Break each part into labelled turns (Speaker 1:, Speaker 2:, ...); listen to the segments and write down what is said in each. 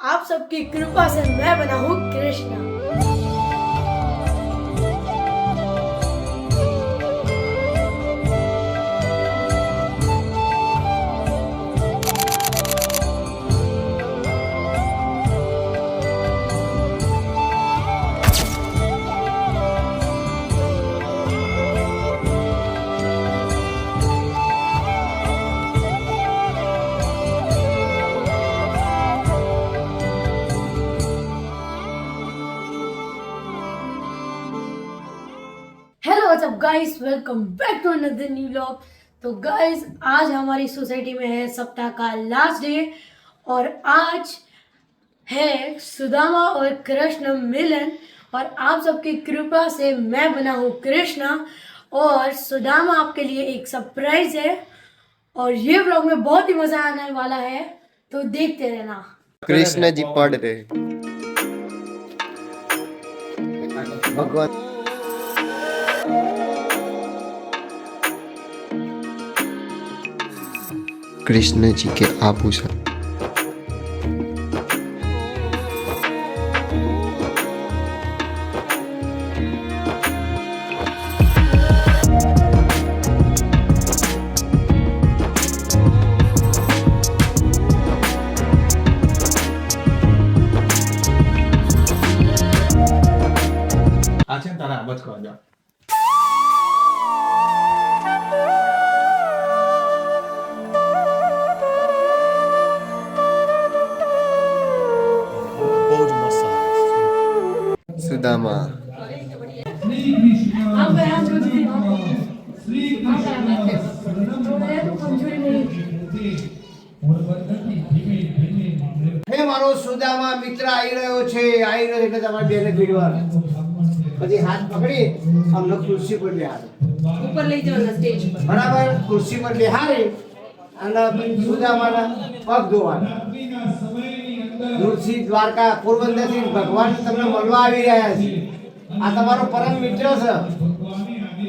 Speaker 1: आप सबकी कृपा से मैं बना हूँ Krishna. Hello what's up guys, welcome back to another new vlog. तो गाइस, आज हमारी सोसाइटी में है सप्ताह का लास्ट डे और आज है सुदामा और कृष्ण मिलन। और आप सबकी कृपा से मैं बना हूँ कृष्णा और सुदामा आपके लिए एक सरप्राइज है और ये व्लॉग में बहुत ही मजा आने वाला है, तो देखते रहना।
Speaker 2: कृष्ण जी पढ़ रहे भगवान। कृष्ण जी के आभूषण।
Speaker 3: આ છે ને તારા આવાજ કરવા જા. બહુ જ મસ્ત આવે.
Speaker 2: સુદામા
Speaker 4: હે મારો સુદામા મિત્ર આવી રહ્યો છે, આવી રહ્યો એટલે તમારે બેને ભીડવાનું. પછી હાથ પકડી અમને ખુરશી પર બેહાડે,
Speaker 5: ઉપર લઈ જવાના સ્ટેજ પર.
Speaker 4: બરાબર. ખુરશી પર બેહાડી અને સુદામાના પગ ધોવાના. દૂરથી દ્વારકા પોરબંદરથી ભગવાન તમને મળવા આવી રહ્યા છે. આ તમારો પરમ મિત્ર છે.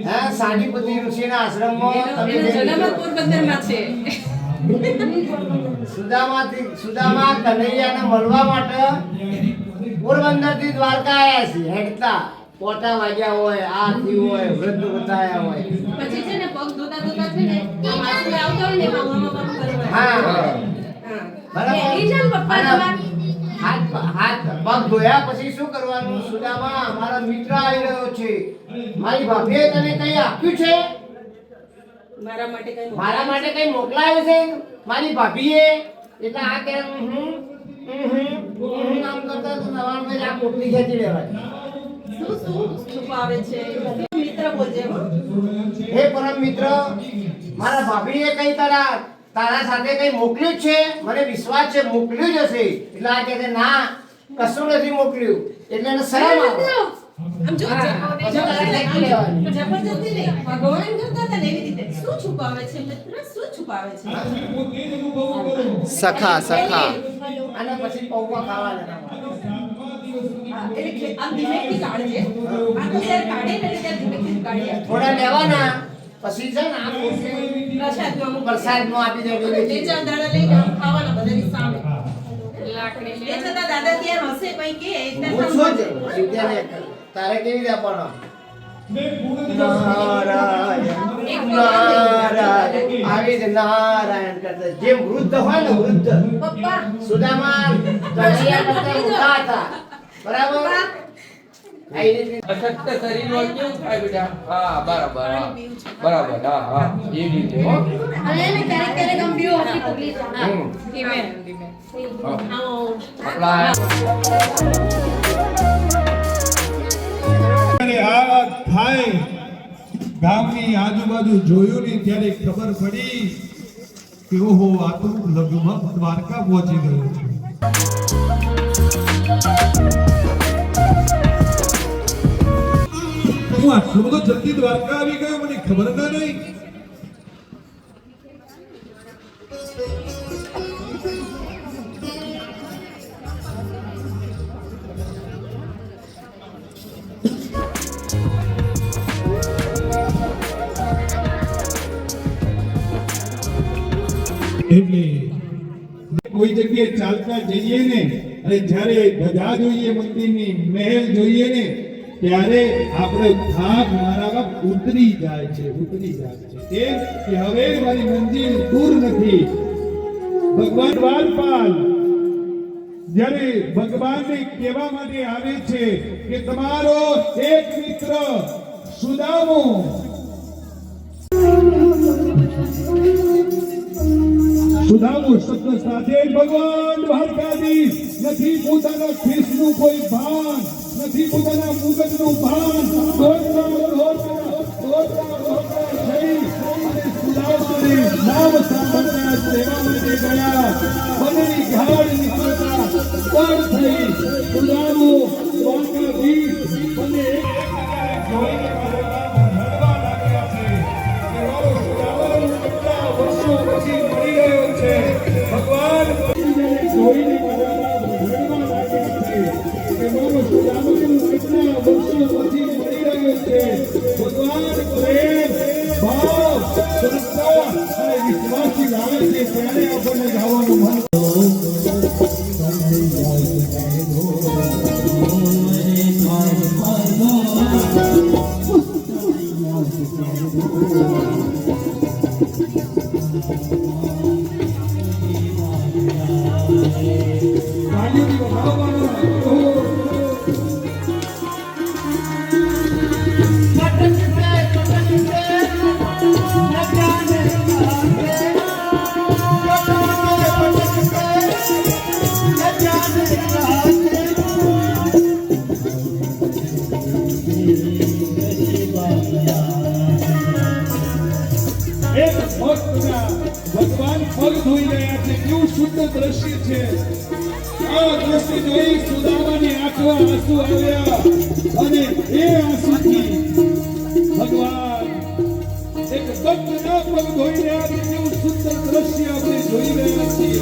Speaker 4: હે, સાડીપતિ ઋષિના આશ્રમમાં તમે
Speaker 5: એનો જન્મ જ પોરબંદરમાં છે.
Speaker 4: સુદામા કનૈયાને મળવા માટે પોરબંદરથી દ્વારકા આવ્યા છે. હેડતા પોટા વાગ્યા હોય, આરતી હોય, વૃદ્ધ બતાયા હોય.
Speaker 5: પછી છે ને પગ ધોતા ધોતા છે ને આ માથું આવતો હોય ને મામા કરવા.
Speaker 4: હા,
Speaker 5: બરાબર. એ જેમ પપ્પા તમાર
Speaker 4: હાથ પગ ધોયા પછી શું કરવાનું? સુદામા, મારા મિત્ર આવી રહ્યો છે. મારી ભાભીએ તને કઈ આપ્યું છે? મારા માટે કઈ મોકલાયું છે મારી ભાભીએ? એટલે આ કે આમ કરતા તો નવાણમાં આ પોટલી ખેંચી લેવાય.
Speaker 5: શું છુપાવે છે? મિત્ર બોલજે.
Speaker 4: હે પરમ મિત્ર, મારા ભાભીએ કઈ તારા સાથે કઈ મોકલ્યું છે? મને વિશ્વાસ છે મોકલ્યું જ હશે. એટલે આ કહે છે ના, કશું નથી મોકલ્યું. એટલે એને શરમ આવે.
Speaker 5: આમ જો જબરજસ્તી નહીં, ભગવાન કરતા હતા ને એવી રીતે. શું છુપાવે છે મિત્ર? શું છુપાવે છે?
Speaker 2: સખા સખા
Speaker 4: અને પછી પૌવા ખાવાના.
Speaker 5: એટલે આમ ધીમેથી કાઢજે. આ તો જ્યારે કાઢે ને ત્યારે ધીમેથી કાઢીએ.
Speaker 4: થોડા લેવાના, પછી છે ને આ પોટલી પ્રસાદમાં આપી દેવી.
Speaker 5: બે ચાર દાડા લઈને આમ ખાવાના બધાની સામે. લાકડી લે છતાં દાદા ત્યાં હશે કઈ કે
Speaker 4: પૂછો જ વિદ્યાને તારે કેવી રીતે આપવાનો? નારાયણ નારાયણ આવી જ નારાયણ કરતા. જે વૃદ્ધ હોય ને, વૃદ્ધ
Speaker 5: પપ્પા
Speaker 4: સુદામા કનૈયા કરતા મોટા હતા, બરાબર.
Speaker 6: અશક્ત શરીરનો કેવું થાય બેટા? હા, બરાબર. હા, બરાબર. હા, હા, એ રીતે હો.
Speaker 1: અને એને ક્યારેક ક્યારેક આમ બીઓ આપી પકડી છે.
Speaker 5: ધીમે ધીમે
Speaker 6: આપણા
Speaker 3: અને આ થાય ગામની આજુબાજુ જોયું ને ત્યારે ખબર પડી કે ઓહો, આ તો લગભગ દ્વારકા પહોંચી ગયો છે. હું આટલો બધો જલ્દી દ્વારકા આવી ગયો, મને ખબર ન રહી. એટલે કોઈ જગ્યાએ ચાલતા જઈએ ને અને જ્યારે ધજા જોઈએ મંદિરની મહેલ જોઈએ ને ત્યારે આપણે થાક મારા બાપ ઉતરી જાય છે કેમ કે હવે મારી મંજિલ દૂર નથી. ભગવાન દ્વારપાલ જ્યારે ભગવાનને કહેવા માટે આવે છે કે તમારો એક મિત્ર સુદામો શબ્દ સાથે ભગવાન દ્વારકાધીશ નથી પોતાના ખેસનું કોઈ ભાન, નથી પોતાના મુગટનું ભાન, થઈ અને સુદામાને નામ સાંભળતા સેવા માટે ગયા. વનની ઘાડ નીકળતા પર થઈ સુદામો દ્વારકાધીશ અને એક જોઈને રડવા લાગ્યા છે કે મારો સુદામો કેટલા વર્ષો પછી મળી ગયો છે. ભગવાન જોઈને રડવા લાગ્યા છે કે મારો સુદામો કેટલા વર્ષો પછી મળી રહ્યો છે. ભગવાન પ્રેમ ભાવ શ્રદ્ધા અને વિશ્વાસથી લાવે છે ત્યારે આપણને ગાવાનું મન ભગવાન પગ ધોઈ રહ્યા છે. કેવું શુદ્ધ દ્રશ્ય છે. આ દ્રશ્ય જોઈ સુદામાની આંખમાં આંસુ આવ્યા અને એ આંસુથી ભગવાન એક ભક્તના પગ ધોઈ રહ્યા છે. કેવું સુંદર દ્રશ્ય આપણે જોઈ રહ્યા છીએ.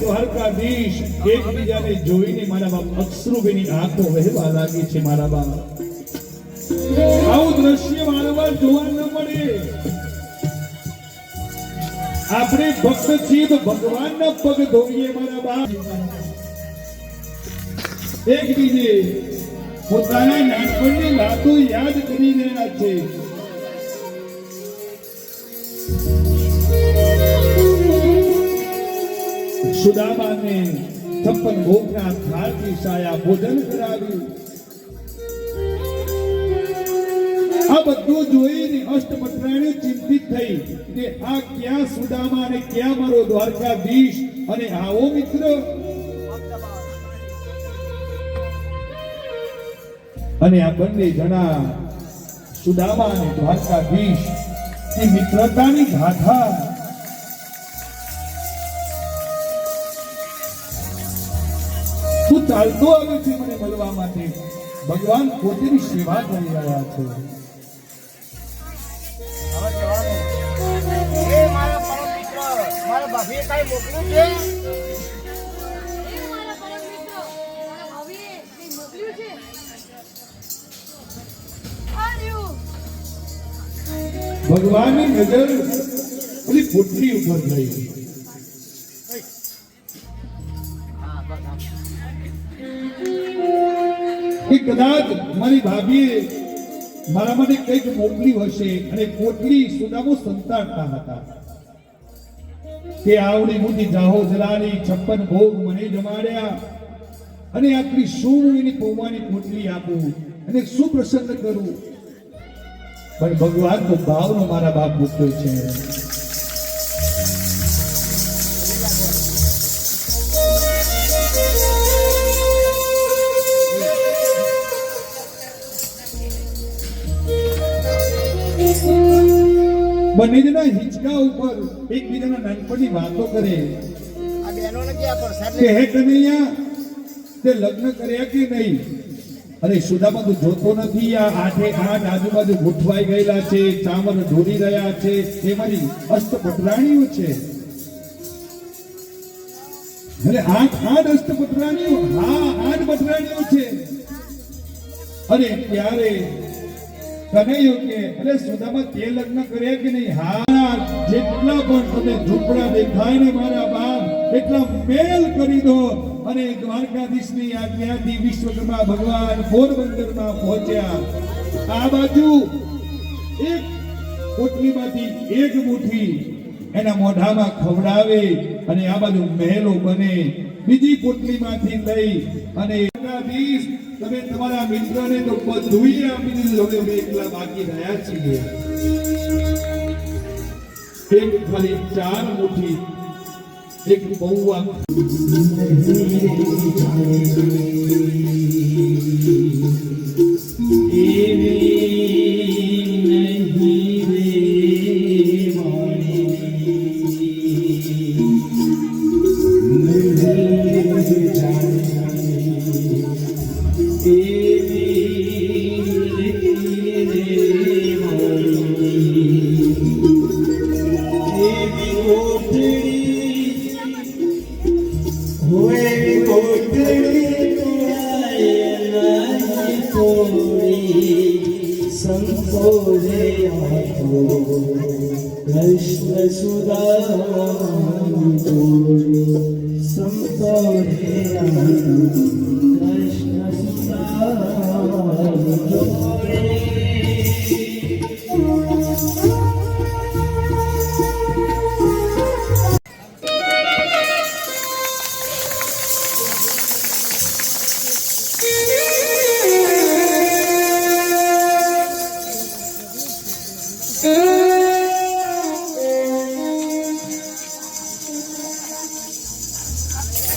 Speaker 3: દ્વારકાધીશ એકબીજાને જોઈને મારા બાપ અશ્રુભીની આંખો વહેવા લાગી છે. મારા બાપ આવું દ્રશ્ય વારંવાર જોવા ન મળે. આપણે ભક્ત છીએ તો ભગવાનના પગ ધોઈએ. મારા બાપ એકબીજે પોતાના નાનપણની વાતો યાદ કરી રહ્યા છે. સુદામાને 56 ભોગના થાળથી સાયા ભોજન કરાવ્યું. આ બધું જોઈને અષ્ટમત્રાણી ચિંતિત થઈ કે આ ક્યાં સુદામા અને ક્યાં મારો દ્વારકાધીશ. અને આવો મિત્ર અને આ બંને જણા સુદામા અને દ્વારકાધીશ ની મિત્રતાની ગાથા તું ચાલતો આવે છે મને મળવા માટે. ભગવાન પોતાની સેવા કરી રહ્યા છે.
Speaker 4: મારા પરમ મિત્ર મારા ભાભીએ કઈ મોકલ્યું છે?
Speaker 3: ભગવાનની નજર પેલી પુત્રી ઉપર ગઈ. કે કદાચ મારી ભાભીએ મારા માટે કંઈક મોકલ્યું હશે. અને પોટલી સુદામો સંતાડતા હતા કે આવડી મોટી જાહો જલાલી 56 ભોગ મને જમાડ્યા અને આટલી શું એની પૌવાની પોટલી આપું અને શું પ્રસન્ન કરું. પણ ભગવાન તો ભાવનો મારા બાપ મૂક્યો છે. બંનેના હિંચકા ઉપર એકબીજાના નાનપણની વાતો કરે
Speaker 4: આ બહેનોને ક્યાં પર સાહેબ
Speaker 3: કે હે કનૈયા તે લગ્ન કર્યા કે નહીં? અરે સુદામા તું જોતો નથી? આ 8 આજુબાજુ ગોઠવાઈ ગયેલા છે, ચામર ઢોળી રહ્યા છે, એ મારી અષ્ટપટરાણીઓ છે. અરે 8 અષ્ટપટરાણીઓ, હા 8 પટરાણીઓ છે. અરે ત્યારે કનૈયો કે અરે સુદામા તે લગ્ન કર્યા કે નહીં? હા, જેટલા પણ તમે ઝૂંપડા દેખાય ને મારા બાપ એટલા મેલ કરી દો. અને દ્વારકાધીશની આજ્ઞાથી વિશ્વકર્મા ભગવાન પોરબંદરમાં પહોંચ્યા. આ બાજુ એક પોટલીમાંથી એક મુઠ્ઠી એના મોઢામાં ખવડાવે અને આ બાજુ મહેલો બને. બીજી પોટલીમાંથી લઈ અને દ્વારકાધીશ તમે તમારા મિત્રને તો બધુંય આપી દીધું, હવે અમે એકલા બાકી રહ્યા છીએ. એક ખાલી 4 મુઠ્ઠી, એક પૌવા
Speaker 7: कृष्ण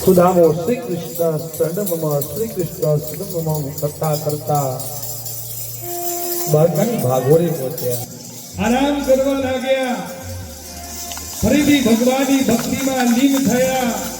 Speaker 7: સુદામો શ્રી કૃષ્ણ શરણમાં શ્રી કૃષ્ણ શરણમાં કરતા કરતા દ્વારકાની ભાગોળે પહોંચ્યા.
Speaker 3: આરામ કરવા લાગ્યા. ફરીથી ભગવાનની ભક્તિમાં લીન થયા.